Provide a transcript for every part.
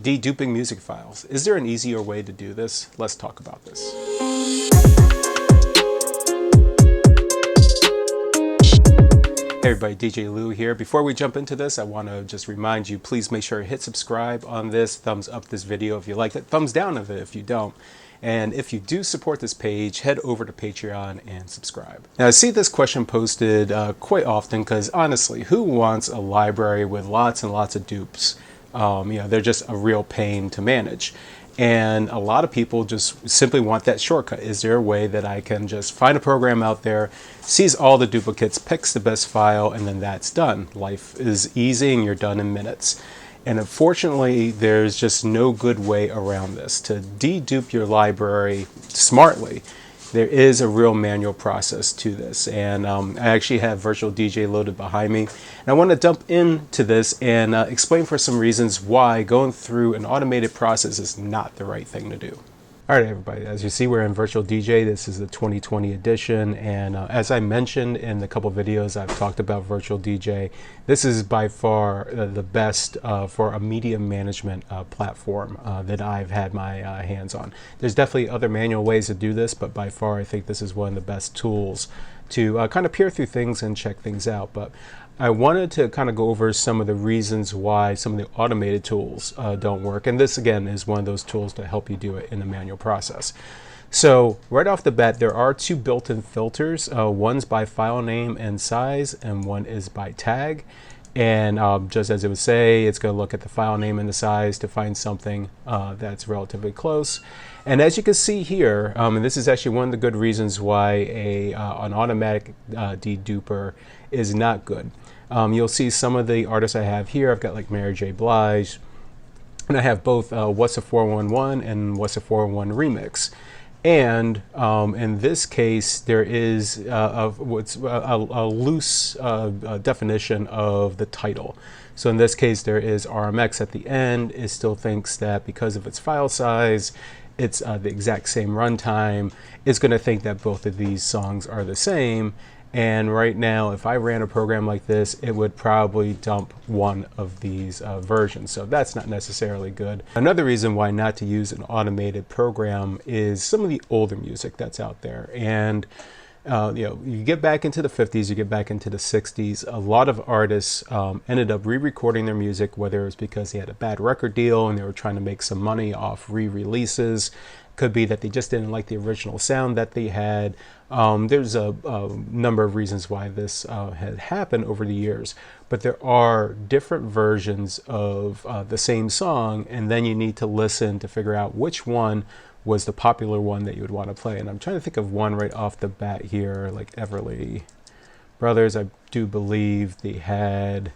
de-duping music files. Is there an easier way to do this? Let's talk about this. Hey everybody, DJ Lou here. Before we jump into this, I want to just remind you, please make sure to hit subscribe on this, thumbs up this video if you like it, thumbs down of it if you don't. And if you do support this page, head over to Patreon and subscribe. Now, I see this question posted quite often because honestly, who wants a library with lots and lots of dupes? They're just a real pain to manage. And a lot of people just simply want that shortcut. Is there a way that I can just find a program out there, sees all the duplicates, picks the best file, and then that's done? Life is easy and you're done in minutes. And unfortunately, there's just no good way around this. To dedupe your library smartly, there is a real manual process to this. And I actually have Virtual DJ loaded behind me. And I want to jump into this and explain for some reasons why going through an automated process is not the right thing to do. All right, everybody, as you see, we're in Virtual DJ. This is the 2020 edition. And as I mentioned in the couple videos I've talked about Virtual DJ, this is by far the best for a media management platform that I've had my hands on. There's definitely other manual ways to do this, but by far I think this is one of the best tools to kind of peer through things and check things out. But I wanted to kind of go over some of the reasons why some of the automated tools don't work. And this, again, is one of those tools to help you do it in the manual process. So right off the bat, there are two built-in filters. One's by file name and size, and one is by tag. And just as it would say, it's going to look at the file name and the size to find something that's relatively close. And as you can see here, and this is actually one of the good reasons why an automatic deduper is not good. You'll see some of the artists I have here. I've got like Mary J. Blige, and I have both What's a 411 and What's a 411 Remix. And in this case, there is what's a loose definition of the title. So in this case, there is RMX at the end. It still thinks that because of its file size, it's the exact same runtime. It's going to think that both of these songs are the same. And right now, if I ran a program like this, it would probably dump one of these versions. So that's not necessarily good. Another reason why not to use an automated program is some of the older music that's out there. And you get back into the 50s, you get back into the 60s, a lot of artists ended up re-recording their music, whether it was because they had a bad record deal and they were trying to make some money off re-releases. Could be that they just didn't like the original sound that they had. There's a number of reasons why this had happened over the years, but there are different versions of the same song, and then you need to listen to figure out which one was the popular one that you would want to play. And I'm trying to think of one right off the bat here, like Everly Brothers. I do believe they had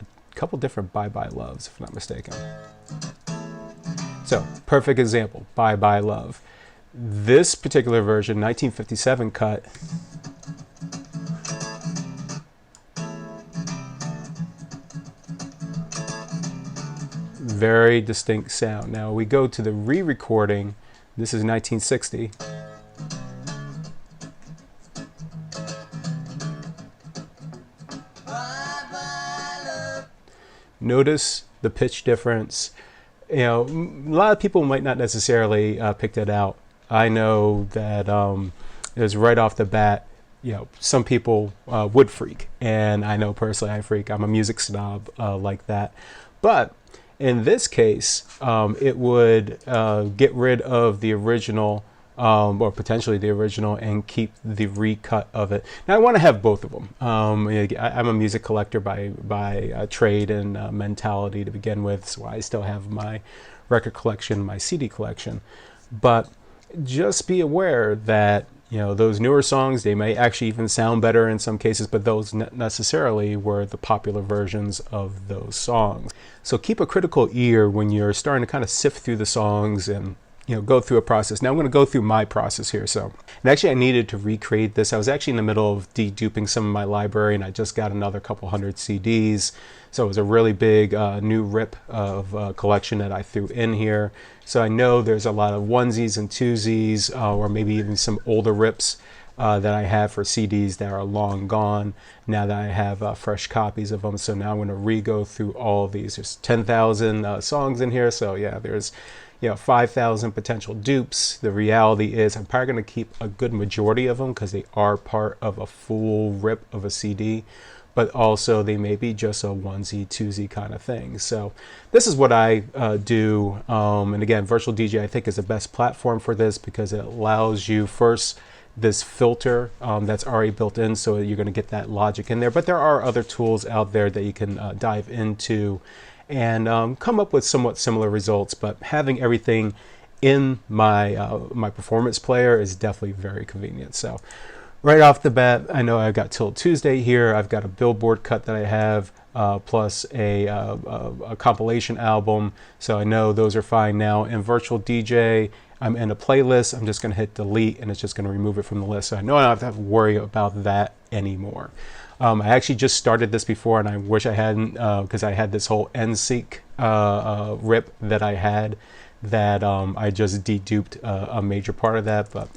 a couple different Bye Bye Loves, if I'm not mistaken. So, perfect example, Bye Bye Love. This particular version, 1957 cut, very distinct sound. Now we go to the re-recording. This is 1960. Notice the pitch difference. You know, a lot of people might not necessarily pick that out. I know that there's right off the bat, some people would freak, and I know personally I freak. I'm a music snob like that. But in this case, it would get rid of the original, or potentially the original, and keep the recut of it. Now I want to have both of them. I'm a music collector by trade and mentality to begin with, so I still have my record collection, my CD collection. But just be aware that those newer songs, they may actually even sound better in some cases, but those not necessarily were the popular versions of those songs. So keep a critical ear when you're starting to kind of sift through the songs and go through a process. Now I'm going to go through my process here. So, and actually I needed to recreate this. I was actually in the middle of deduping some of my library, and I just got another couple hundred CDs. So it was a really big new rip of collection that I threw in here. So I know there's a lot of onesies and twosies, or maybe even some older rips that I have for CDs that are long gone, now that I have fresh copies of them. So now I'm going to re-go through all of these. There's 10,000 songs in here, so yeah, there's 5,000 potential dupes. The reality is I'm probably going to keep a good majority of them because they are part of a full rip of a CD, but also they may be just a onesie, twosie kind of thing. So this is what I do. And again, Virtual DJ I think is the best platform for this because it allows you first this filter that's already built in, so you're going to get that logic in there. But there are other tools out there that you can dive into and come up with somewhat similar results, but having everything in my my performance player is definitely very convenient. So right off the bat, I know I've got Till Tuesday here. I've got a Billboard cut that I have, plus a compilation album, so I know those are fine now. In Virtual DJ, I'm in a playlist. I'm just going to hit delete, and it's just going to remove it from the list. So I know I don't have to worry about that anymore. I actually just started this before, and I wish I hadn't, because I had this whole NSYNC rip that I had that I just deduped a major part of that, but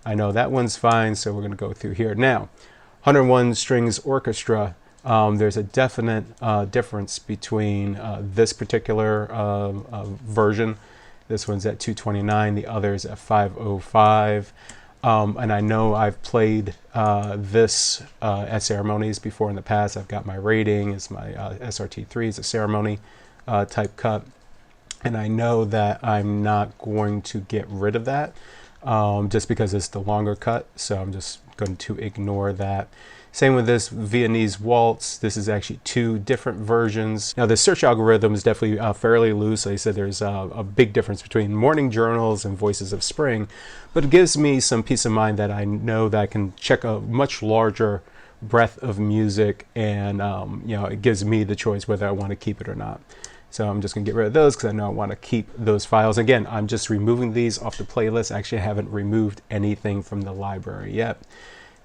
I know that one's fine, so we're going to go through here. Now, 101 Strings Orchestra, there's a definite difference between this particular version. This one's at 229, the other's at 505. And I know I've played this at ceremonies before in the past. I've got my rating, it's my SRT3, it's a ceremony type cut. And I know that I'm not going to get rid of that just because it's the longer cut. So I'm just going to ignore that. Same with this Viennese Waltz. This is actually two different versions. Now the search algorithm is definitely fairly loose. Like I said, there's a big difference between Morning Journals and Voices of Spring, but it gives me some peace of mind that I know that I can check a much larger breadth of music, and it gives me the choice whether I want to keep it or not. So I'm just gonna get rid of those because I know I want to keep those files. Again, I'm just removing these off the playlist. Actually, I haven't removed anything from the library yet.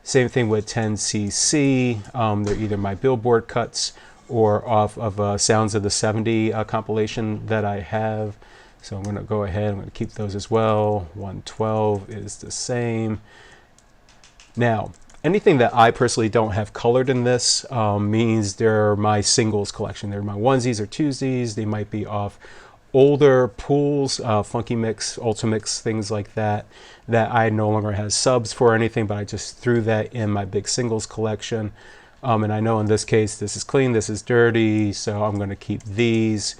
Same thing with 10cc. They're either my Billboard cuts or off of Sounds of the 70 compilation that I have. So I'm going to go ahead, I'm going to keep those as well. 112 is the same. Now, anything that I personally don't have colored in this means they're my singles collection. They're my onesies or twosies. They might be off older pools, Funky Mix, Ultimix, things like that, that I no longer have subs for or anything, but I just threw that in my big singles collection. And I know in this case, this is clean, this is dirty, so I'm going to keep these.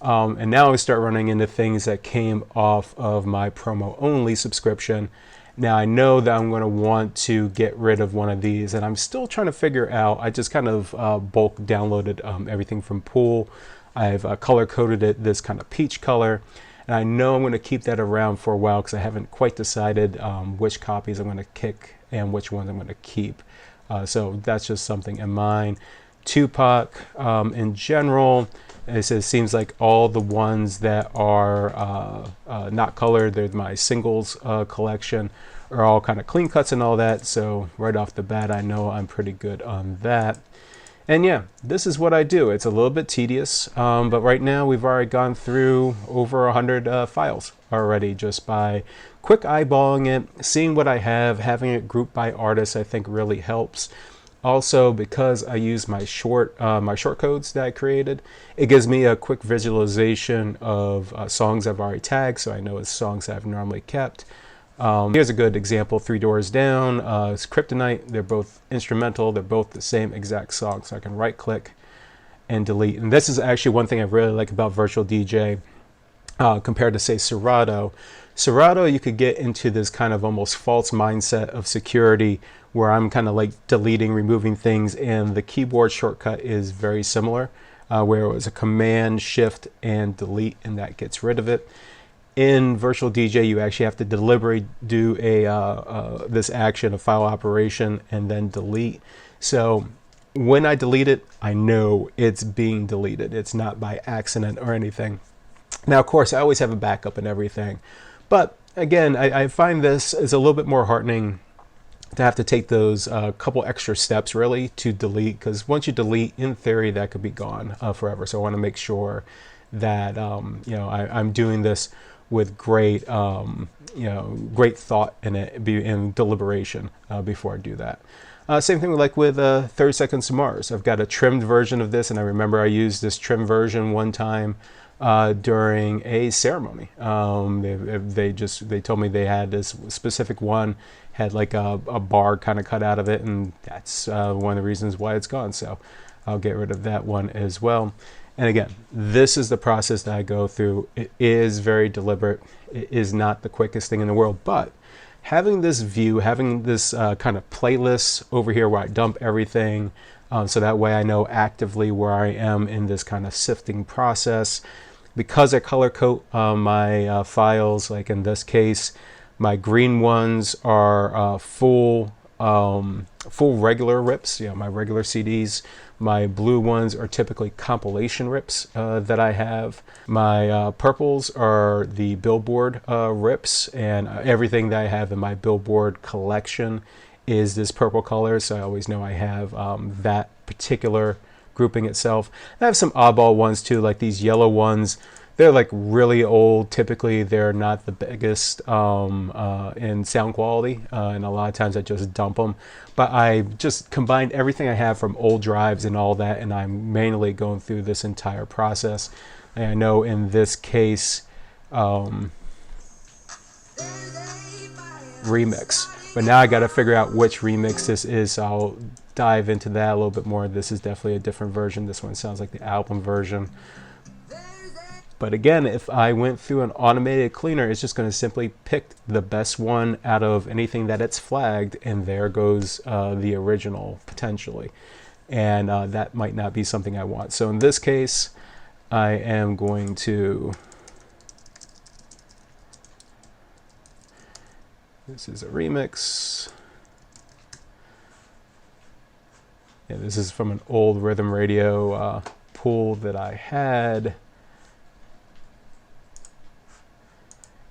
And now I start running into things that came off of my promo only subscription. Now I know that I'm going to want to get rid of one of these, and I'm still trying to figure out. I just kind of bulk downloaded everything from Pool. I've color coded it this kind of peach color, and I know I'm going to keep that around for a while because I haven't quite decided which copies I'm going to kick and which ones I'm going to keep. So that's just something in mind. Tupac in general, it seems like all the ones that are not colored, they're my singles collection, are all kind of clean cuts and all that. So right off the bat, I know I'm pretty good on that. And yeah, this is what I do. It's a little bit tedious, but right now we've already gone through over 100 files already just by quick eyeballing it, seeing what I have, having it grouped by artists I think really helps. Also, because I use my short codes that I created, it gives me a quick visualization of songs I've already tagged, so I know it's songs I've normally kept. Here's a good example, Three Doors Down, it's Kryptonite. They're both instrumental, they're both the same exact song, so I can right click and delete. And this is actually one thing I really like about Virtual DJ compared to, say, Serato. Serato, you could get into this kind of almost false mindset of security where I'm kind of like deleting, removing things, and the keyboard shortcut is very similar, where it was a Command, Shift, and Delete, and that gets rid of it. In Virtual DJ, you actually have to deliberately do this action, a file operation, and then delete. So when I delete it, I know it's being deleted. It's not by accident or anything. Now, of course, I always have a backup and everything. But again, I find this is a little bit more heartening to have to take those couple extra steps really to delete, because once you delete, in theory, that could be gone forever. So I want to make sure that I'm doing this with great, great thought in it, and deliberation before I do that. Same thing like with 30 Seconds to Mars. I've got a trimmed version of this, and I remember I used this trimmed version one time during a ceremony. They told me they had this specific one, had like a bar kind of cut out of it, and that's one of the reasons why it's gone. So I'll get rid of that one as well. And again, this is the process that I go through. It is very deliberate. It is not the quickest thing in the world, but having this view, having this kind of playlist over here where I dump everything, so that way I know actively where I am in this kind of sifting process. Because I color code my files, like in this case, my green ones are full regular rips, my regular CDs. My blue ones are typically compilation rips that I have. My purples are the Billboard rips, and everything that I have in my Billboard collection is this purple color, so I always know I have that particular grouping itself. I have some oddball ones too, like these yellow ones. They're like really old. Typically, they're not the biggest in sound quality, and a lot of times I just dump them. But I just combined everything I have from old drives and all that, and I'm manually going through this entire process. And I know in this case, remix. But now I got to figure out which remix this is, so I'll dive into that a little bit more. This is definitely a different version. This one sounds like the album version. But again, if I went through an automated cleaner, it's just going to simply pick the best one out of anything that it's flagged, and there goes the original potentially. And that might not be something I want. So in this case, I am going to, this is a remix. Yeah, this is from an old Rhythm Radio pool that I had.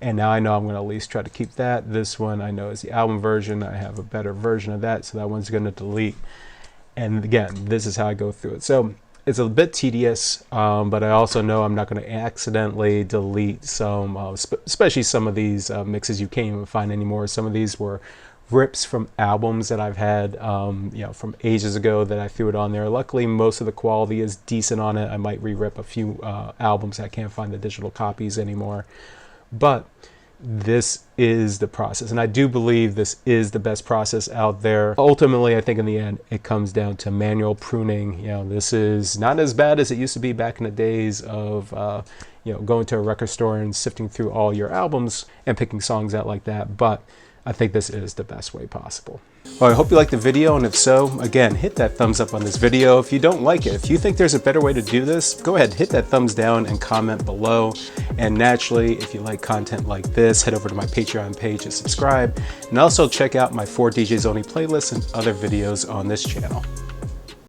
And now I know I'm going to at least try to keep that. This one I know is the album version. I have a better version of that, so that one's going to delete. And again, this is how I go through it. So it's a bit tedious, but I also know I'm not going to accidentally delete some, especially some of these mixes you can't even find anymore. Some of these were rips from albums that I've had, from ages ago that I threw it on there. Luckily, most of the quality is decent on it. I might re-rip a few albums. I can't find the digital copies anymore. But this is the process, and I do believe this is the best process out there. Ultimately, I think in the end, it comes down to manual pruning. This is not as bad as it used to be back in the days of, going to a record store and sifting through all your albums and picking songs out like that. But I think this is the best way possible. Well, I hope you liked the video, and if so, again, hit that thumbs up on this video. If you don't like it, if you think there's a better way to do this, go ahead, hit that thumbs down and comment below. And naturally, if you like content like this, head over to my Patreon page and subscribe. And also check out my 4 DJs Only playlists and other videos on this channel.